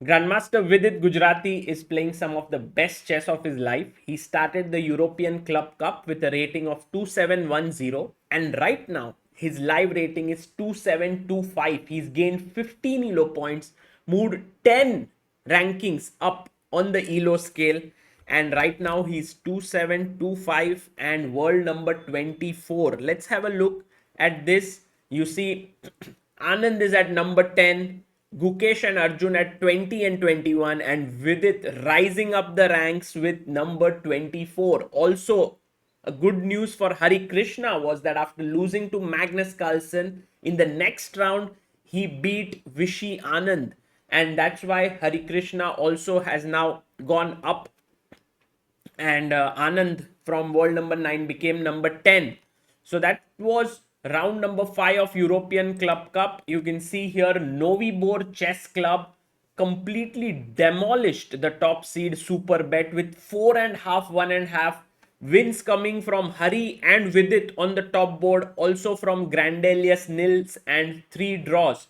Grandmaster Vidit Gujrathi is playing some of the best chess of his life. He started the European Club Cup with a rating of 2710, and right now his live rating is 2725. He's gained 15 elo points, moved 10 rankings up on the elo scale, and right now he's 2725 and world number 24. Let's have a look at this. You see Anand is at number 10, Gukesh and Arjun at 20 and 21, and Vidit rising up the ranks with number 24. Also, a good news for Hari Krishna was that after losing to Magnus Carlsen in the next round, he beat Vishy Anand, and that's why Hari Krishna also has now gone up, and Anand from world number 9 became number 10. So that was round number 5 of European Club Cup. You can see here Novy Chess Club completely demolished the top seed Superbet with 4.5, 1.5 wins coming from Hari and Vidit on the top board, also from Grandelius Nils, and 3 draws.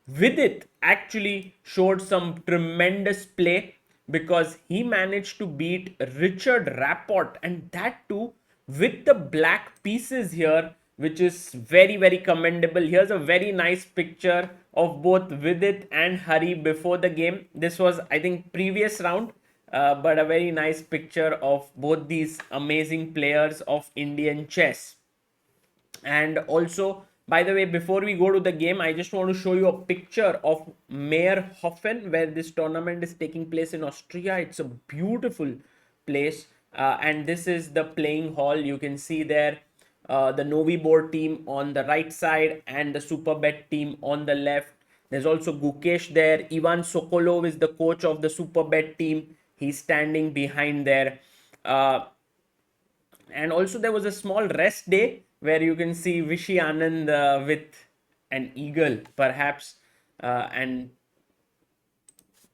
Vidit actually showed some tremendous play because he managed to beat Richard Rapport, and that too with the black pieces here, which is very, very commendable. Here's a very nice picture of both Vidit and Hari before the game. This was, I think, previous round, but a very nice picture of both these amazing players of Indian chess. And also, by the way, before we go to the game, I just want to show you a picture of Meerhofen, where this tournament is taking place in Austria. It's a beautiful place, and this is the playing hall. You can see there the Novy team on the right side and the Superbet team on the left. There's also Gukesh there. Ivan Sokolov is the coach of the Superbet team. He's standing behind there. And also there was a small rest day where you can see Vishy Anand with an eagle perhaps, and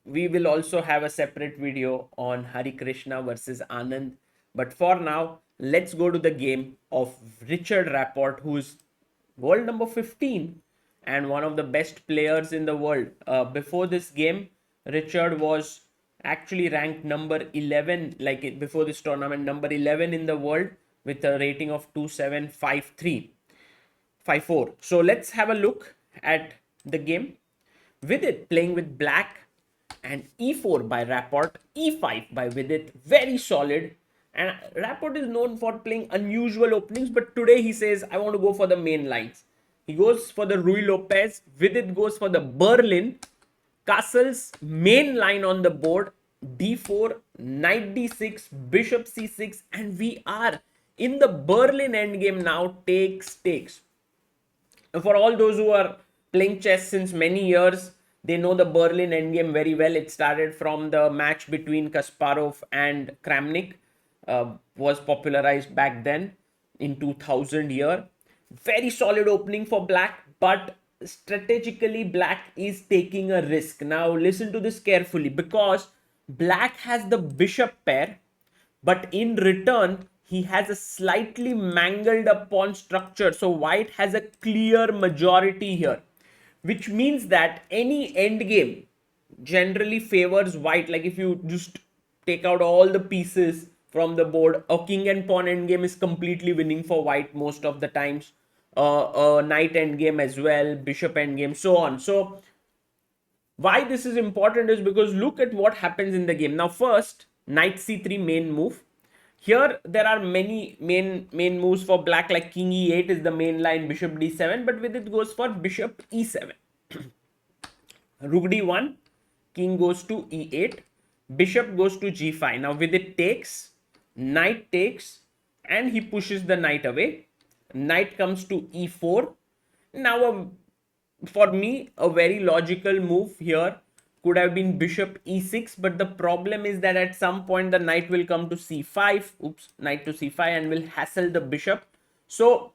we will also have a separate video on Hari Krishna versus Anand. But for now, let's go to the game of Richard Rapport, who's world number 15 and one of the best players in the world. Before this game, Richard was actually ranked number 11, like before this tournament, number 11 in the world with a rating of 275354. So let's have a look at the game. Vidit playing with black, and e4 by Rapport, e5 by Vidit, very solid. And Rapport is known for playing unusual openings, but today he says, I want to go for the main lines. He goes for the Rui Lopez, Vidit goes for the Berlin, Castle's main line on the board, d4, knight d6, bishop c6, and we are in the Berlin endgame now, takes. For all those who are playing chess since many years, they know the Berlin endgame very well. It started from the match between Kasparov and Kramnik, was popularized back then in 2000 year. Very solid opening for black, but strategically black is taking a risk. Now listen to this carefully, because black has the bishop pair, but in return he has a slightly mangled up pawn structure, so white has a clear majority here, which means that any endgame generally favors white. Like if you just take out all the pieces from the board, a king and pawn endgame is completely winning for white most of the times, a knight endgame as well, bishop endgame, so on. So why this is important is because look at what happens in the game. Now first, knight c3 main move. Here there are many main moves for black, like king e8 is the main line, bishop d7, but with it goes for bishop e7. Rook d1, king goes to e8, bishop goes to g5. Now with it takes, knight takes, and he pushes the knight away. Knight comes to e4. Now for me, a very logical move here could have been bishop e6, but the problem is that at some point the knight will come to c5, knight to c5, and will hassle the bishop. So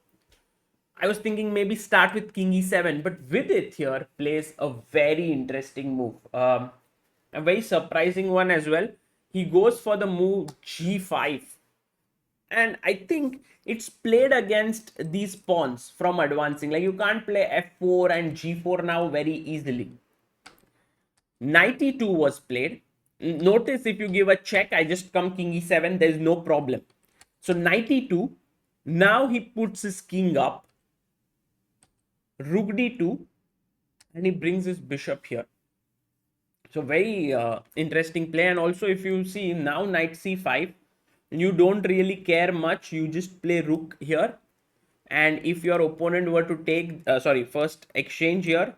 I was thinking maybe start with king e7, but Vidit here plays a very interesting move, a very surprising one as well. He goes for the move g5, and I think it's played against these pawns from advancing. Like you can't play f4 and g4 now very easily. knight e2 was played. Notice if you give a check, I just come king e7, there's no problem. So knight e2, now he puts his king up, rook d2, and he brings his bishop here. So very interesting play. And also if you see now knight c5, you don't really care much, you just play rook here. And if your opponent were to take first exchange here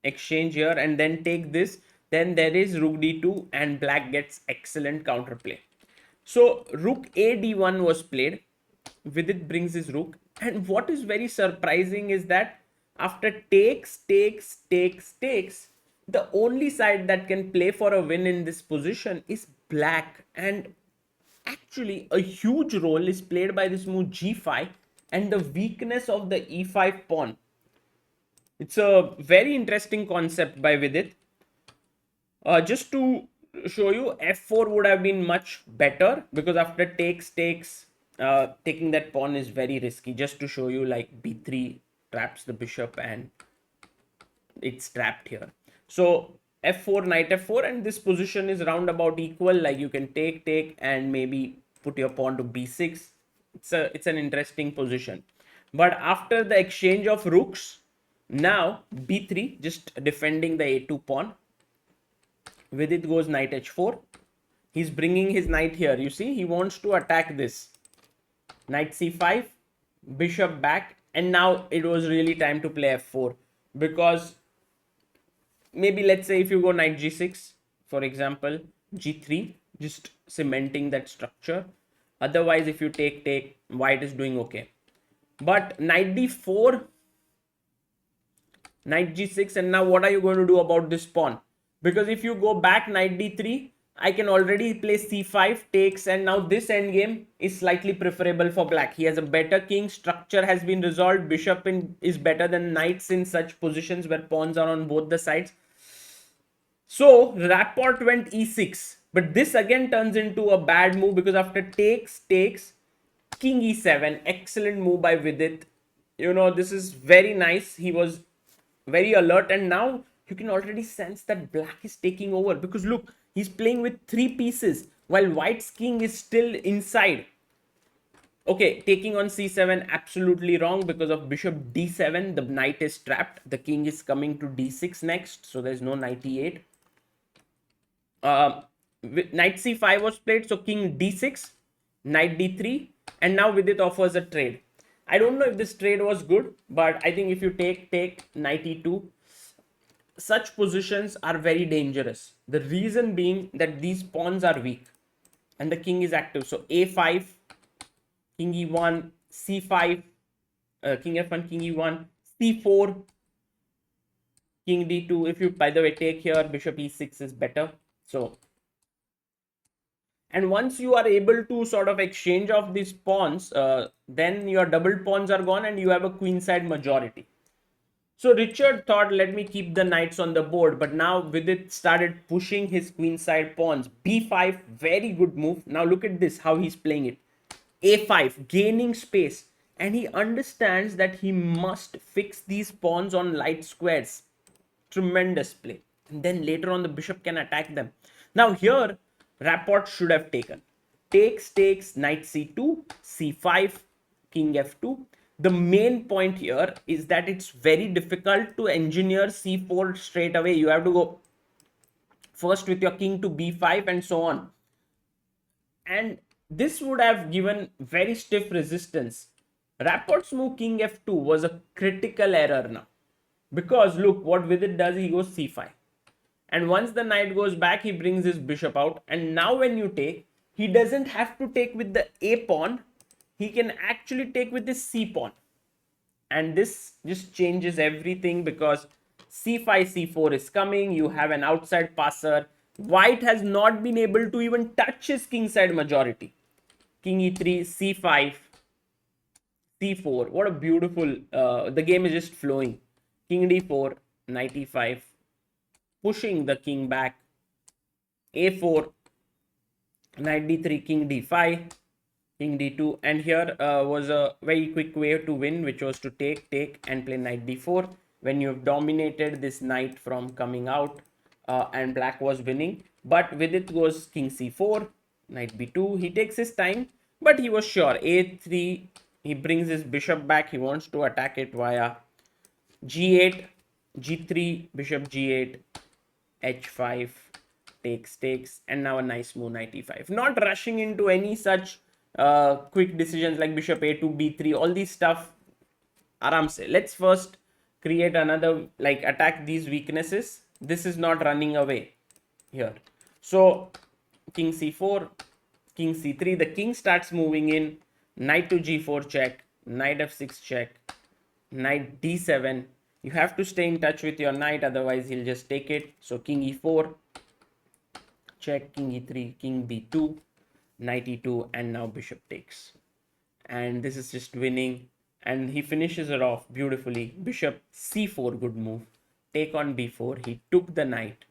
and then take this, then there is rook d2 and black gets excellent counterplay. So rook a d1 was played. Vidit brings his rook, and what is very surprising is that after takes, the only side that can play for a win in this position is black. And actually a huge role is played by this move g5 and the weakness of the e5 pawn. It's a very interesting concept by Vidit. Just to show you, f4 would have been much better, because after takes, taking that pawn is very risky. Just to show you, like b3 traps the bishop and it's trapped here. So f4, knight f4, and this position is roundabout equal. Like you can take and maybe put your pawn to b6. It's an interesting position. But after the exchange of rooks, now b3, just defending the a2 pawn. Vidit goes knight h4. He's bringing his knight here. You see, he wants to attack this. Knight c5, bishop back, and now it was really time to play f4, because maybe let's say if you go knight g6, for example, g3, just cementing that structure. Otherwise, if you take, white is doing okay. But knight d4, knight g6, and now what are you going to do about this pawn? Because if you go back knight d3, I can already play c5, takes, and now this endgame is slightly preferable for black. He has a better king, structure has been resolved, bishop is better than knights in such positions where pawns are on both the sides. So Rapport went e6, but this again turns into a bad move, because after takes, king e7, excellent move by Vidit. You know, this is very nice. He was very alert, and now you can already sense that black is taking over, because look, he's playing with 3 pieces while white's king is still inside. Okay, taking on c7, absolutely wrong, because of bishop d7, the knight is trapped. The king is coming to d6 next, so there's no knight e8. Knight c5 was played, so king d6, knight d3, and now Vidit offers a trade. I don't know if this trade was good, but I think if you take knight e2, such positions are very dangerous. The reason being that these pawns are weak and the king is active. So a5, king e1, c5, king f1, king e1, c4, king d2. If you, by the way, take here, bishop e6 is better. So, and once you are able to sort of exchange off these pawns, then your double pawns are gone and you have a queenside majority. So Richard thought, let me keep the knights on the board, but now Vidit started pushing his queenside pawns. b5, very good move. Now look at this, how he's playing it. a5, gaining space, and he understands that he must fix these pawns on light squares. Tremendous play. And then later on the bishop can attack them. Now here, Rapport should have taken. Takes, knight c2, c5, king f2. The main point here is that it's very difficult to engineer c4 straight away. You have to go first with your king to b5 and so on. And this would have given very stiff resistance. Rapport's move king f2 was a critical error now. Because look, what Vidit does, he goes c5. And once the knight goes back, he brings his bishop out. And now when you take, he doesn't have to take with the a pawn. He can actually take with this c pawn. And this just changes everything, because c5, c4 is coming. You have an outside passer. White has not been able to even touch his kingside majority. King e3, c5, c4. What a beautiful, the game is just flowing. King d4, knight e5, pushing the king back. a4, knight d3, king d5, king d2, and here was a very quick way to win, which was to take and play knight d4. when you've dominated this knight from coming out, and black was winning. But with it goes king c4, knight b2. He takes his time, but he was sure. a3, he brings his bishop back. He wants to attack it via g8, g3, bishop g8, h5, takes, and now a nice move, knight e5. Not rushing into any such quick decisions like bishop a2, b3, all these stuff. Aram se. Let's first create another, like attack these weaknesses. This is not running away here. So king c4, king c3, the king starts moving in, knight to g4 check, knight f6 check, knight d7. You have to stay in touch with your knight, otherwise he'll just take it. So king e4 check, king e3, king b2, knight e2, and now bishop takes. And this is just winning, and he finishes it off beautifully. Bishop c4, good move. Take on b4, he took the knight,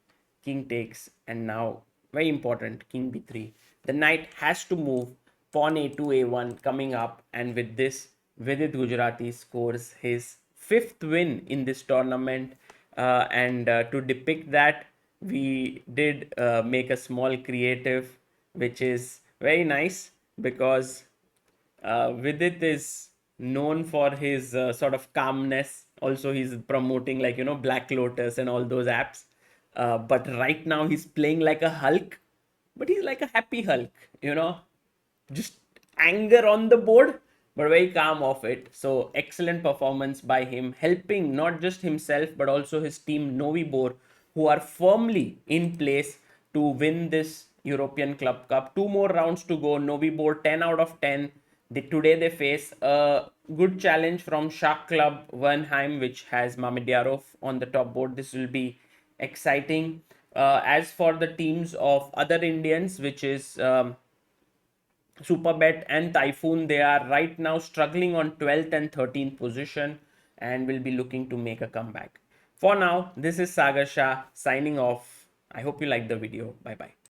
king takes, and now very important, king b3. The knight has to move, pawn a2, a1 coming up, and with this Vidit Gujrathi scores his 5th win in this tournament. And to depict that, we did make a small creative, which is very nice, because Vidit is known for his sort of calmness. Also, he's promoting, like, Black Lotus and all those apps. But right now, he's playing like a Hulk, but he's like a happy Hulk, just anger on the board, but very calm off it. So excellent performance by him, helping not just himself but also his team Novy, who are firmly in place to win this European Club Cup. 2 more rounds to go. Novy 10 out of 10. Today they face a good challenge from Shah Club Wernheim, which has Mamedjarov on the top board. This will be exciting. As for the teams of other Indians, which is Superbet and Typhoon, they are right now struggling on 12th and 13th position and will be looking to make a comeback. For now, this is Sagar Shah signing off. I hope you liked the video. Bye bye.